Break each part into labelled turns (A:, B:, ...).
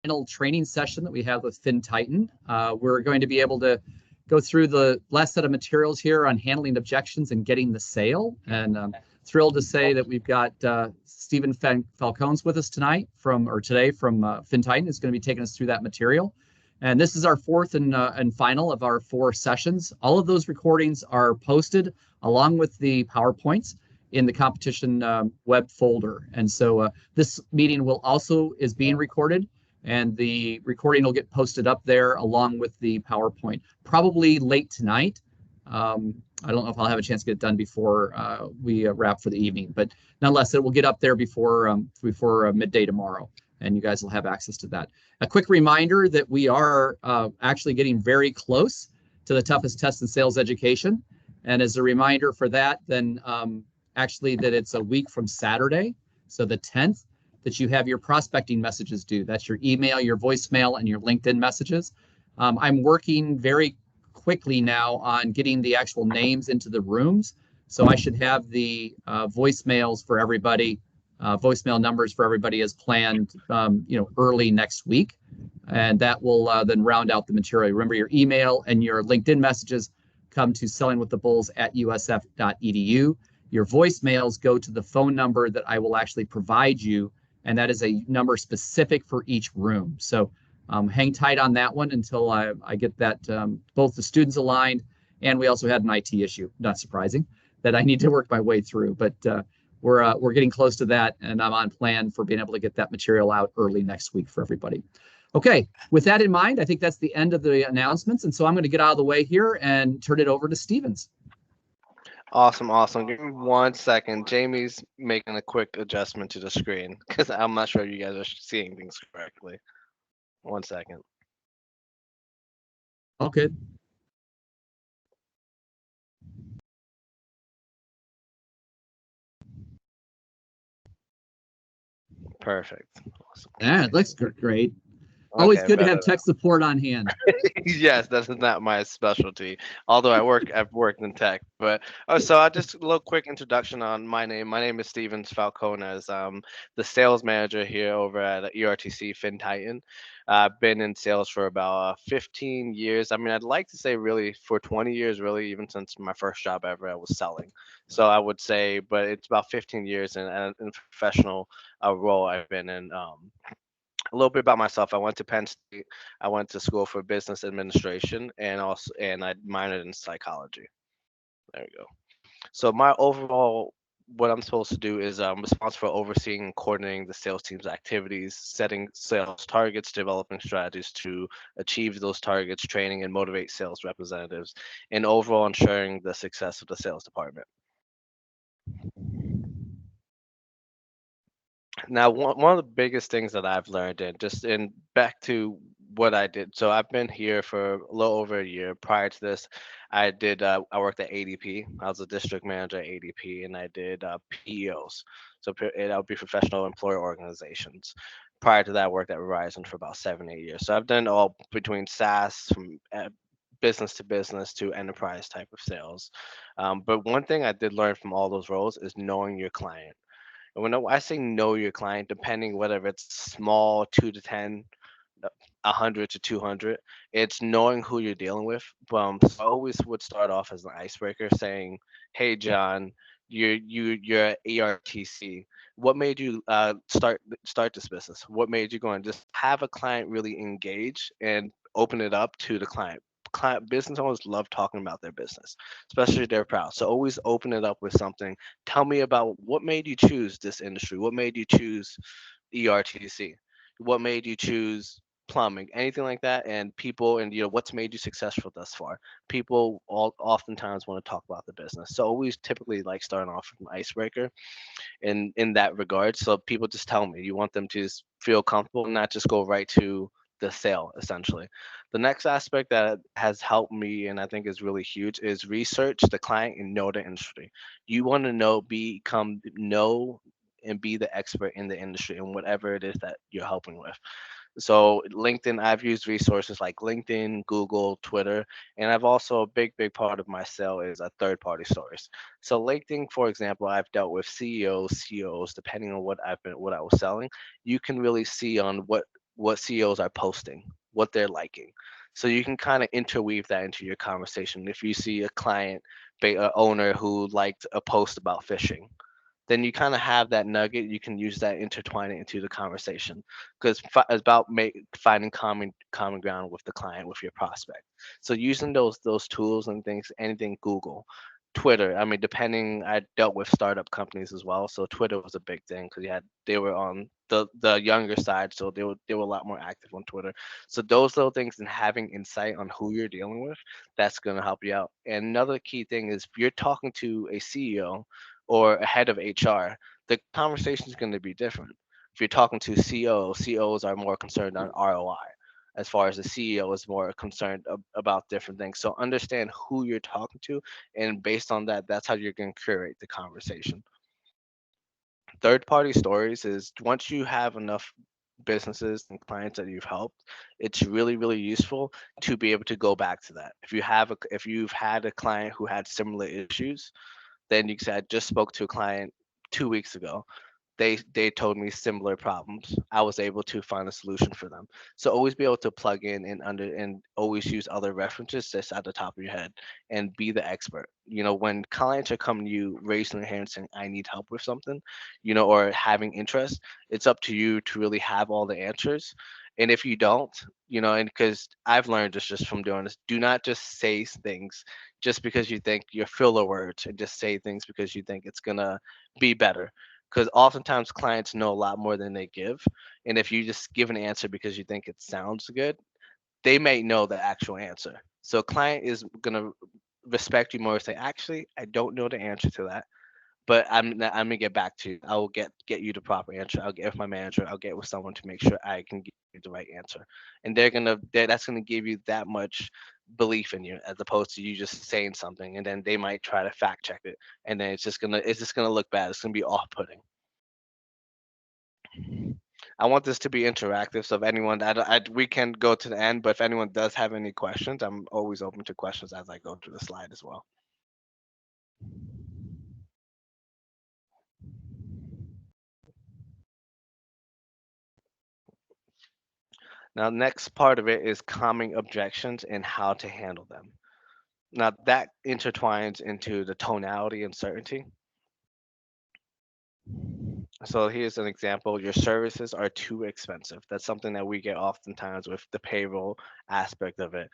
A: final training session that we have with FinTitan. We're going to be able to go through the last set of materials here on handling objections and getting the sale. And thrilled to say that we've got Stephen Falcones with us today from FinTitan, is going to be taking us through that material. And this is our fourth and final of our 4 sessions. All of those recordings are posted along with the PowerPoints in the competition web folder. And so this meeting is being recorded, and the recording will get posted up there along with the PowerPoint, probably late tonight. I don't know if I'll have a chance to get it done before we wrap for the evening, but nonetheless, it will get up there before midday tomorrow, and you guys will have access to that. A quick reminder that we are actually getting very close to the toughest test in sales education. And as a reminder for that, then actually that it's a week from Saturday, so the 10th, that you have your prospecting messages due. That's your email, your voicemail, and your LinkedIn messages. I'm working very quickly now on getting the actual names into the rooms. So I should have the voicemails for everybody, voicemail numbers for everybody as planned, early next week. And that will then round out the material. Remember, your email and your LinkedIn messages come to sellingwiththebulls@usf.edu. Your voicemails go to the phone number that I will actually provide you, and that is a number specific for each room. So hang tight on that one until I get that both the students aligned, and we also had an IT issue, not surprising, that I need to work my way through. But we're getting close to that, and I'm on plan for being able to get that material out early next week for everybody. Okay, with that in mind, I think that's the end of the announcements, and so I'm going to get out of the way here and turn it over to Stevens.
B: Awesome. Give me 1 second. Jamie's making a quick adjustment to the screen because I'm not sure you guys are seeing things correctly. 1 second.
A: All good.
B: Perfect. Awesome.
A: Yeah, it looks great. Always
B: Okay,
A: good to
B: better
A: have tech support on hand.
B: yes, that's not my specialty. Although I've worked in tech, but so I just a little quick introduction on my name. My name is Steven Falcones. The sales manager here over at ERTC FinTitan. I've been in sales for about 15 years. I mean, I'd like to say really for 20 years, really, even since my first job ever, I was selling. So I would say, but it's about 15 years in professional role I've been in. A little bit about myself. I went to Penn State. I went to school for business administration and I minored in psychology. There we go. So my overall what I'm supposed to do is I'm responsible for overseeing and coordinating the sales team's activities, setting sales targets, developing strategies to achieve those targets, training and motivate sales representatives, and overall ensuring the success of the sales department. Now, one of the biggest things that I've learned, and just in back to what I did. So I've been here for a little over a year. Prior to this, I worked at ADP. I was a district manager at ADP, and I did PEOs. So that would be professional employer organizations. Prior to that, I worked at Verizon for about 7, 8 years. So I've done all between SaaS from business to business to enterprise type of sales. But one thing I did learn from all those roles is knowing your client. And when I say know your client, depending whether it's small, 2 to 10, 100 to 200, it's knowing who you're dealing with. So I always would start off as an icebreaker, saying, "Hey, John, you're ERTC. What made you start this business? What made you go and just have a client really engage and open it up to the client?" Business owners love talking about their business, especially if they're proud. So always open it up with something. Tell me about what made you choose this industry. What made you choose ERTC? What made you choose plumbing? Anything like that? And people, and what's made you successful thus far? People oftentimes want to talk about the business. So always typically like starting off with an icebreaker in that regard. So people just tell me you want them to feel comfortable, not just go right to the sale essentially. The next aspect that has helped me and I think is really huge is research the client and know the industry. You want to know and be the expert in the industry and whatever it is that you're helping with. So LinkedIn, I've used resources like LinkedIn, Google, Twitter, and I've also a big part of my sale is a third party source. So LinkedIn, for example, I've dealt with CEOs, CEOs, depending on what I was selling. You can really see on what CEOs are posting, what they're liking. So you can kind of interweave that into your conversation. If you see a client, owner who liked a post about fishing, then you kind of have that nugget. You can use that, intertwine it into the conversation, because it's about finding common ground with the client, with your prospect. So using those tools and things, anything Google, Twitter. I mean, depending, I dealt with startup companies as well, so Twitter was a big thing because they were on the younger side, so they were a lot more active on Twitter. So those little things and having insight on who you're dealing with, that's gonna help you out. And another key thing is if you're talking to a CEO or a head of HR, the conversation is going to be different. If you're talking to CEO, CEOs are more concerned on ROI, as far as the CEO is more concerned about different things. So understand who you're talking to, and based on that, that's how you're going to curate the conversation. Third party stories is once you have enough businesses and clients that you've helped, it's really really useful to be able to go back to that. If you've had a client who had similar issues, then you can say, I just spoke to a client 2 weeks ago. They told me similar problems. I was able to find a solution for them. So always be able to plug in and always use other references just at the top of your head and be the expert. When clients are coming to you raising their hand saying, I need help with something, or having interest, it's up to you to really have all the answers. And if you don't, and because I've learned this just from doing this, do not just say things just because you think you're filler words, and just say things because you think it's gonna be better, because oftentimes clients know a lot more than they give. And if you just give an answer because you think it sounds good, they may know the actual answer. So a client is going to respect you more if say, actually, I don't know the answer to that, but I'm gonna get back to you. I will get you the proper answer. I'll get with my manager. I'll get with someone to make sure I can give you the right answer. And that's gonna give you that much belief in you, as opposed to you just saying something and then they might try to fact check it, and then it's just gonna look bad. It's gonna be off putting. I want this to be interactive, so if anyone, we can go to the end, but if anyone does have any questions, I'm always open to questions as I go through the slide as well. Now, next part of it is calming objections and how to handle them. Now, that intertwines into the tonality and certainty. So here's an example. Your services are too expensive. That's something that we get oftentimes with the payroll aspect of it.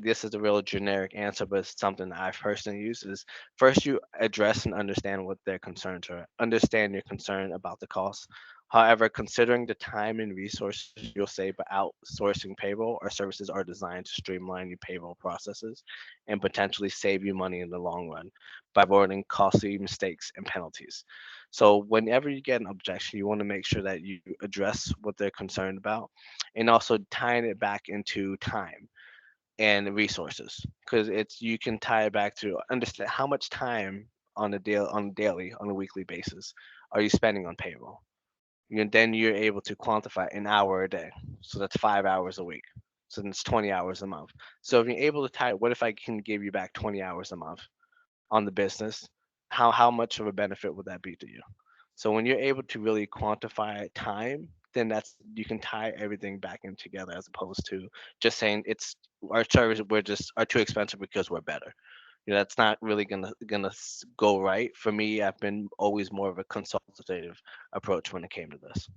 B: This is a real generic answer, but it's something that I've personally used is first you address and understand what their concerns are. Understand your concern about the cost. However, considering the time and resources you'll save by outsourcing payroll, our services are designed to streamline your payroll processes and potentially save you money in the long run by avoiding costly mistakes and penalties. So whenever you get an objection, you want to make sure that you address what they're concerned about, and also tying it back into time and resources, because it's you can tie it back to understand how much time on a weekly basis are you spending on payroll. Then you're able to quantify an hour a day, so that's 5 hours a week. So then it's 20 hours a month. So if you're able to tie, what if I can give you back 20 hours a month on the business? How much of a benefit would that be to you? So when you're able to really quantify time, then that's you can tie everything back in together, as opposed to just saying it's our service we're just are too expensive because we're better. That's not really gonna go right. For me, I've been always more of a consultative approach when it came to this.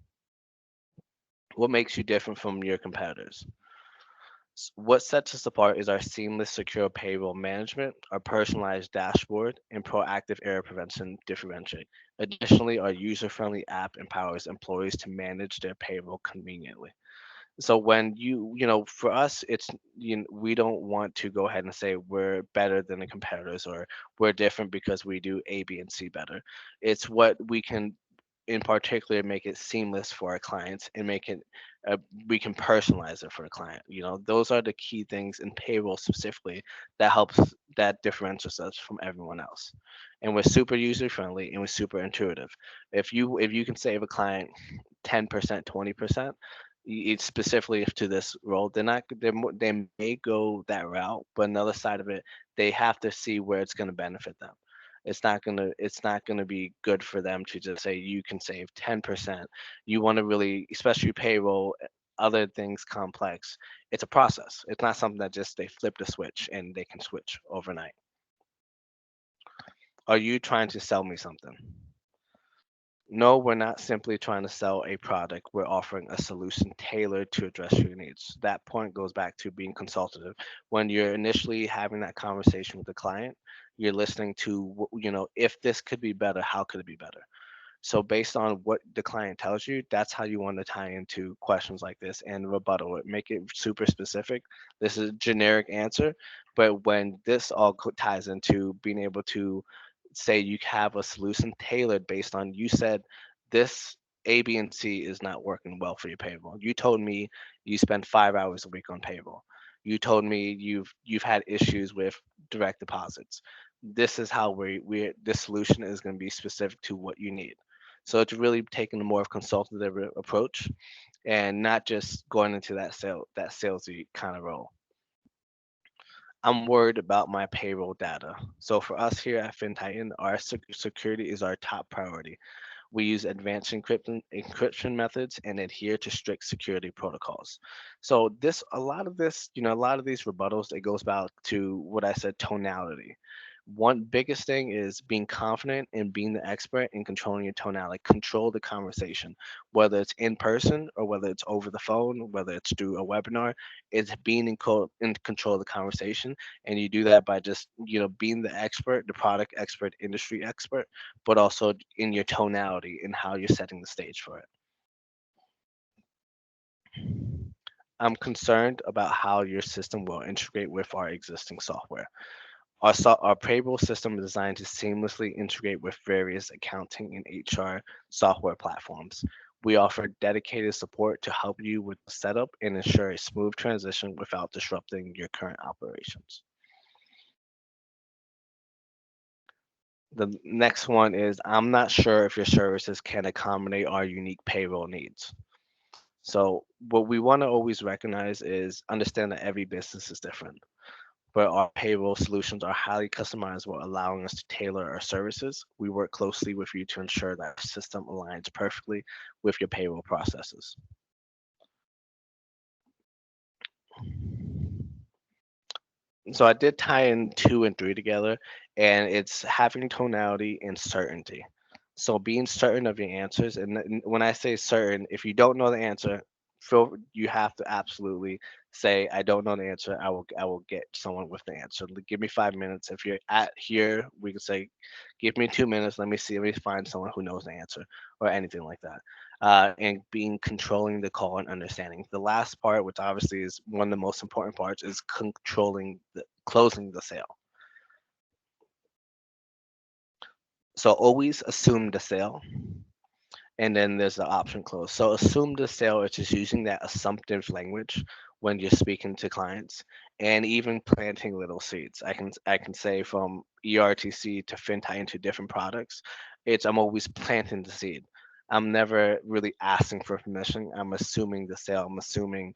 B: What makes you different from your competitors? What sets us apart is our seamless, secure payroll management, our personalized dashboard, and proactive error prevention differentiate. Additionally, our user-friendly app empowers employees to manage their payroll conveniently. So when for us, we don't want to go ahead and say we're better than the competitors, or we're different because we do A, B, and C better. It's what we can in particular make it seamless for our clients, and make it uh, we can personalize it for the client. Those are the key things in payroll specifically that differentiates us from everyone else. And we're super user friendly and we're super intuitive. If you can save a client 10%, 20%, it's specifically to this role, they may go that route, but another side of it, they have to see where it's going to benefit them. It's not gonna be good for them to just say you can save 10%. You want to really, especially payroll. other things complex, it's a process. It's not something that just they flip the switch and they can switch overnight. Are you trying to sell me something? No, we're not simply trying to sell a product. We're offering a solution tailored to address your needs. That point goes back to being consultative. When you're initially having that conversation with the client, you're listening to, if this could be better, how could it be better? So based on what the client tells you, that's how you want to tie into questions like this and rebuttal it. Make it super specific. This is a generic answer, but when this all ties into being able to say you have a solution tailored based on you said this A, B, and C is not working well for your payroll. You told me you spend 5 hours a week on payroll. You told me you've had issues with direct deposits. This is how we this solution is going to be specific to what you need. So it's really taking a more of consultative approach and not just going into that salesy kind of role. I'm worried about my payroll data. So for us here at FinTitan, our security is our top priority. We use advanced encryption methods and adhere to strict security protocols. So a lot of these rebuttals, it goes back to what I said, tonality. One biggest thing is being confident and being the expert in controlling your tonality. Control the conversation, whether it's in person or whether it's over the phone, whether it's through a webinar. It's being in control of the conversation, and you do that by just being the expert, the product expert, industry expert, but also in your tonality and how you're setting the stage for it. I'm concerned about how your system will integrate with our existing software. Our payroll system is designed to seamlessly integrate with various accounting and HR software platforms. We offer dedicated support to help you with the setup and ensure a smooth transition without disrupting your current operations. The next one is I'm not sure if your services can accommodate our unique payroll needs. So, what we want to always recognize is understand that every business is different, but our payroll solutions are highly customizable, allowing us to tailor our services. We work closely with you to ensure that our system aligns perfectly with your payroll processes. So I did tie in two and three together, and it's having tonality and certainty. So being certain of your answers, and when I say certain, if you don't know the answer, you have to absolutely say, "I don't know the answer. I will get someone with the answer. Give me 5 minutes. If you're at here, we can say, give me 2 minutes. Let me find someone who knows the answer, or anything like that." And being controlling the call and understanding. The last part, which obviously is one of the most important parts, is controlling the closing the sale. So always assume the sale, and then there's the option close. So assume the sale is just using that assumptive language when you're speaking to clients, and even planting little seeds. I can say from ERTC to FinTitan to different products, I'm always planting the seed. I'm never really asking for permission. I'm assuming the sale. I'm assuming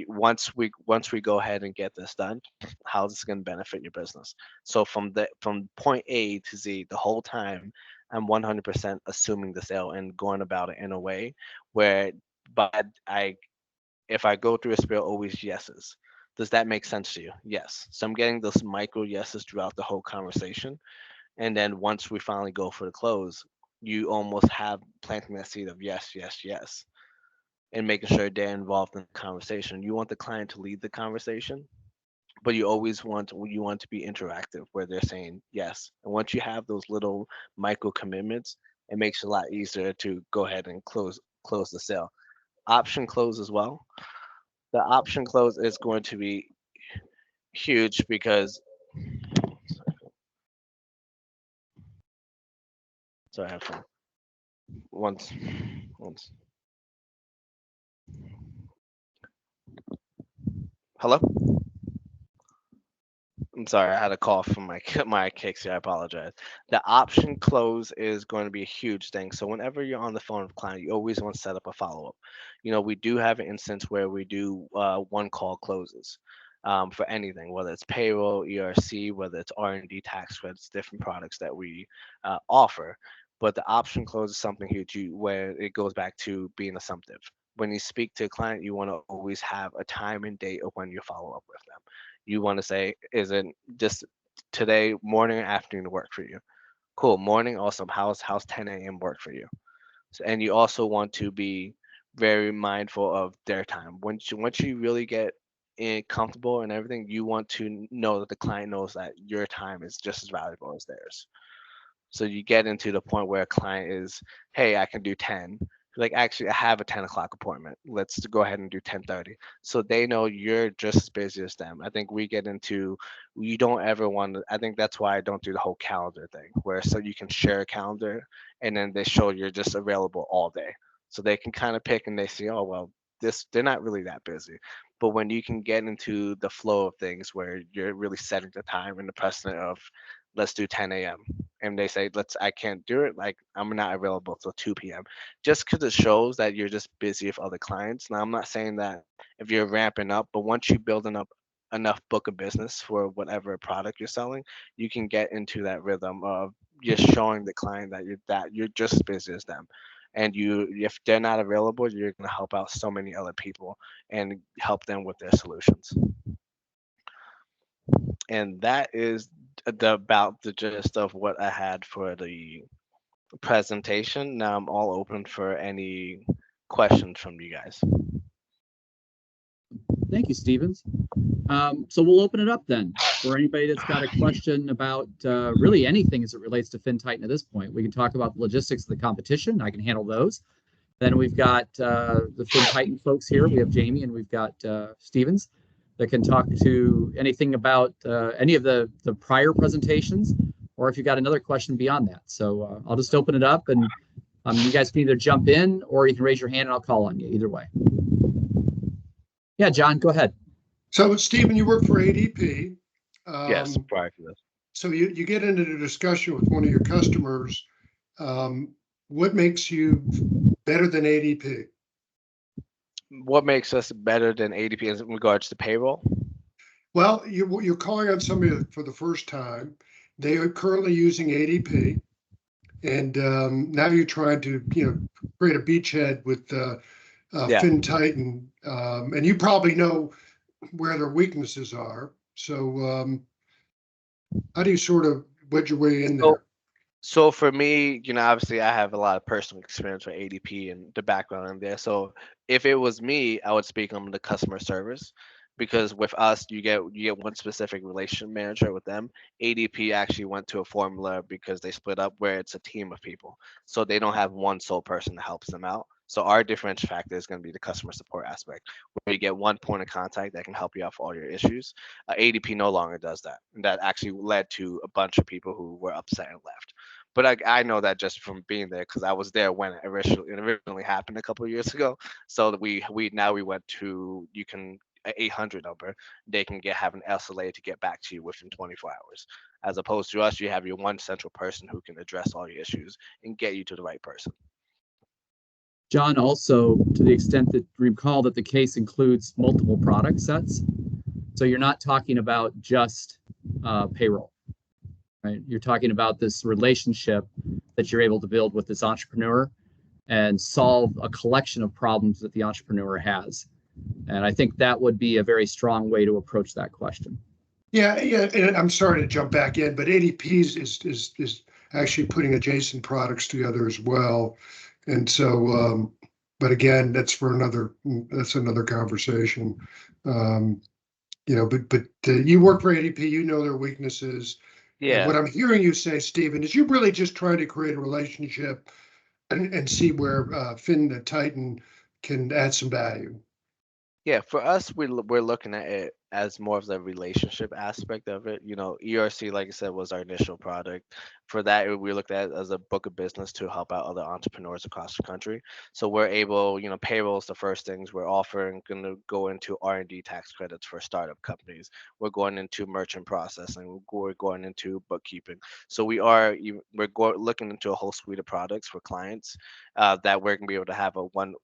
B: once we go ahead and get this done, how this is going to benefit your business. So from point A to Z, the whole time, I'm 100% assuming the sale and going about it in a way where, but if I go through a spiel, always yeses. Does that make sense to you? Yes. So I'm getting those micro yeses throughout the whole conversation. And then once we finally go for the close, you almost have planting that seed of yes, yes, yes, and making sure they're involved in the conversation. You want the client to lead the conversation, but you want to be interactive where they're saying yes. And once you have those little micro commitments, it makes it a lot easier to go ahead and close the sale. Option close as well. The option close is going to be huge because sorry, I have fun. Once once. Hello? I'm sorry, I had a call from my my kicks here. I apologize. The option close is going to be a huge thing. So whenever you're on the phone with a client, you always want to set up a follow up. We do have an instance where we do one call closes for anything, whether it's payroll, ERC, whether it's R&D tax credits, different products that we offer. But the option close is something huge where it goes back to being assumptive. when you speak to a client, you want to always have a time and date of when you follow up with them. You want to say, is it just today, morning or afternoon work for you? Cool, morning, awesome. How's 10 a.m. work for you? So, and you also want to be very mindful of their time. Once you really get comfortable and everything, you want to know that the client knows that your time is just as valuable as theirs. So you get into the point where a client is, hey, I can do 10. Like, actually, I have a 10 o'clock appointment. Let's go ahead and do 10:30. So they know you're just as busy as them. I think we get into, you don't ever want to, I think that's why I don't do the whole calendar thing, where so you can share a calendar and then they show you're just available all day. So they can kind of pick and they see, oh, well, they're not really that busy. But when you can get into the flow of things where you're really setting the time and the precedent of, let's do 10 a.m. and they say, I can't do it, like I'm not available till 2 p.m. just because it shows that you're just busy with other clients. Now, I'm not saying that if you're ramping up, but once you building up enough book of business for whatever product you're selling, you can get into that rhythm of just showing the client that you're just as busy as them. And you, if they're not available, you're going to help out so many other people and help them with their solutions. And that is about the gist of what I had for the presentation. Now I'm all open for any questions from you guys.
A: Thank you, Stevens. So we'll open it up then for anybody that's got a question about really anything as it relates to FinTitan at this point. We can talk about the logistics of the competition. I can handle those. Then we've got the FinTitan folks here. We have Jamie and we've got Stevens that can talk to anything about any of the prior presentations, or if you've got another question beyond that. So I'll just open it up and you guys can either jump in or you can raise your hand and I'll call on you either way. Yeah, John, go ahead.
C: So, Stephen, you work for ADP.
B: Yes, prior to this.
C: So you get into the discussion with one of your customers. What makes you better than ADP?
B: What makes us better than ADP in regards to payroll?
C: Well, you're calling on somebody for the first time. They are currently using ADP, and now you're trying to create a beachhead with
B: Yeah.
C: FinTitan, and you probably know where their weaknesses are. So how do you sort of wedge your way in
B: So,
C: there?
B: so for me, obviously I have a lot of personal experience with ADP and the background in there. So if it was me, I would speak on the customer service because with us, you get one specific relation manager with them. ADP actually went to a formula because they split up where it's a team of people. So they don't have one sole person that helps them out. So our differential factor is going to be the customer support aspect, where you get one point of contact that can help you out for all your issues. ADP no longer does that, and that actually led to a bunch of people who were upset and left. But I know that just from being there because I was there when it originally happened a couple of years ago. So that we went to, you can, a 800 number, they can have an SLA to get back to you within 24 hours, as opposed to us, you have your one central person who can address all your issues and get you to the right person.
A: John, also to the extent that recall that the case includes multiple product sets, so you're not talking about just payroll, right? You're talking about this relationship that you're able to build with this entrepreneur and solve a collection of problems that the entrepreneur has. And I think that would be a very strong way to approach that question.
C: Yeah, and I'm sorry to jump back in, but ADP is actually putting adjacent products together as well. And so, but again, that's another conversation. But you work for ADP, you know their weaknesses. And
B: Yeah.
C: what I'm hearing you say, Stephen, is you're really just trying to create a relationship and see where FinTitan can add some value.
B: Yeah, for us, we're looking at it as more of the relationship aspect of it. ERC, like I said, was our initial product. For that, we looked at it as a book of business to help out other entrepreneurs across the country. So we're able, payroll is the first things we're offering. Going to go into R&D tax credits for startup companies. We're going into merchant processing. We're going into bookkeeping. So looking into a whole suite of products for clients that we're going to be able to have a one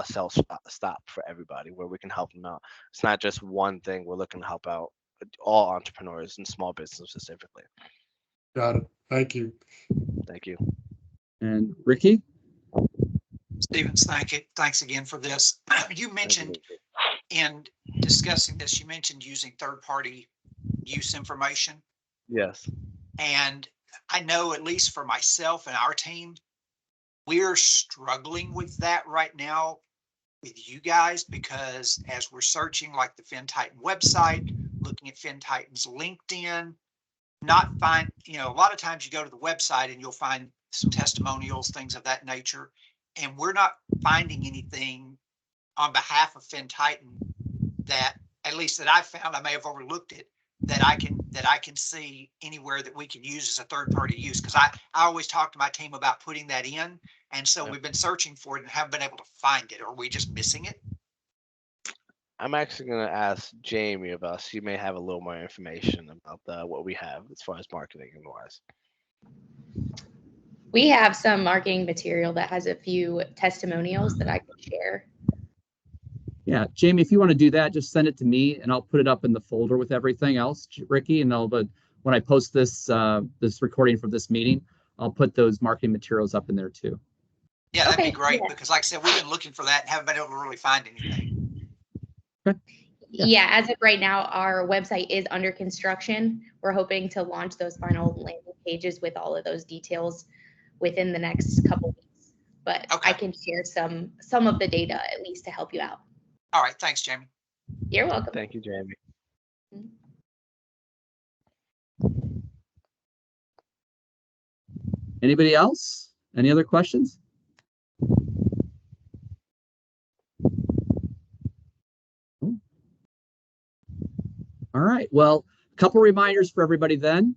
B: sell stop for everybody where we can help them out. It's not just one thing. We're looking to help out all entrepreneurs and small business specifically.
C: Got it. Thank you.
B: Thank you.
A: And Ricky?
D: Stevens, thank you. Thanks again for this. You mentioned in discussing this, you mentioned using third-party use information.
B: Yes.
D: And I know, at least for myself and our team, we're struggling with that right now with you guys, because as we're searching like the FinTitan website, looking at FinTitan's LinkedIn, not find, a lot of times you go to the website and you'll find some testimonials, things of that nature, and we're not finding anything on behalf of FinTitan that, at least that I found, I may have overlooked it, that I can see anywhere that we can use as a third party use. Because I always talk to my team about putting that in. And so we've been searching for it and haven't been able to find it. Are we just missing it?
B: I'm actually going to ask Jamie about, she may have a little more information about what we have as far as marketing and wise.
E: We have some marketing material that has a few testimonials that I can share.
A: Yeah, Jamie, if you want to do that, just send it to me and I'll put it up in the folder with everything else, Ricky, and when I post this this recording for this meeting, I'll put those marketing materials up in there too.
D: Yeah, that'd be great, because like I said, we've been looking for that and haven't been able to really find anything.
A: Okay.
E: Yeah, as of right now, our website is under construction. We're hoping to launch those final landing pages with all of those details within the next couple weeks. But
D: Okay.
E: I can share some of the data at least to help you out.
D: All right. Thanks, Jamie.
E: You're welcome.
B: Thank you, Jamie.
A: Anybody else? Any other questions? All right. Well, a couple reminders for everybody then.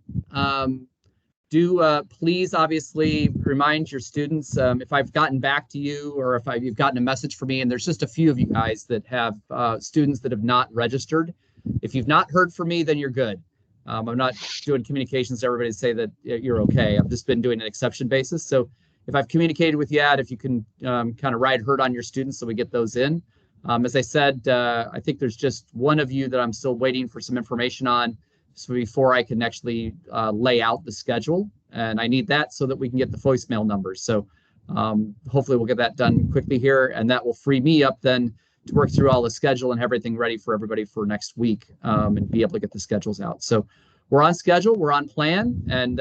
A: Please obviously remind your students, if I've gotten back to you or if you've gotten a message from me, and there's just a few of you guys that have students that have not registered. If you've not heard from me, then you're good. I'm not doing communications to everybody to say that you're okay. I've just been doing an exception basis. So if I've communicated with you yet, if you can kind of ride herd on your students so we get those in. As I said, I think there's just one of you that I'm still waiting for some information on, so before I can actually lay out the schedule, and I need that so that we can get the voicemail numbers. So hopefully we'll get that done quickly here, and that will free me up then to work through all the schedule and have everything ready for everybody for next week, and be able to get the schedules out. So we're on schedule, we're on plan, and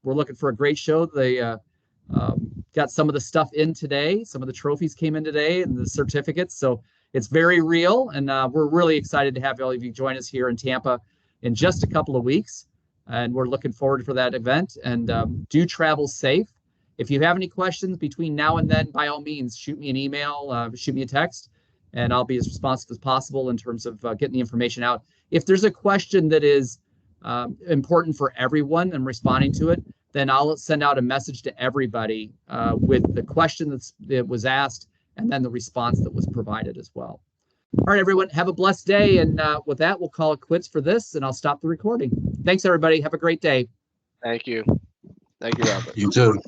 A: we're looking for a great show. They got some of the stuff in today. Some of the trophies came in today and the certificates. So it's very real, and we're really excited to have all of you join us here in Tampa in just a couple of weeks, and we're looking forward for that event. And do travel safe. If you have any questions between now and then, by all means, shoot me an email, shoot me a text, and I'll be as responsive as possible in terms of getting the information out. If there's a question that is important for everyone and responding to it, then I'll send out a message to everybody with the question that was asked and then the response that was provided as well. All right, everyone, have a blessed day. And with that, we'll call it quits for this, and I'll stop the recording. Thanks, everybody. Have a great day.
B: Thank you. Thank you, Robert.
C: You too.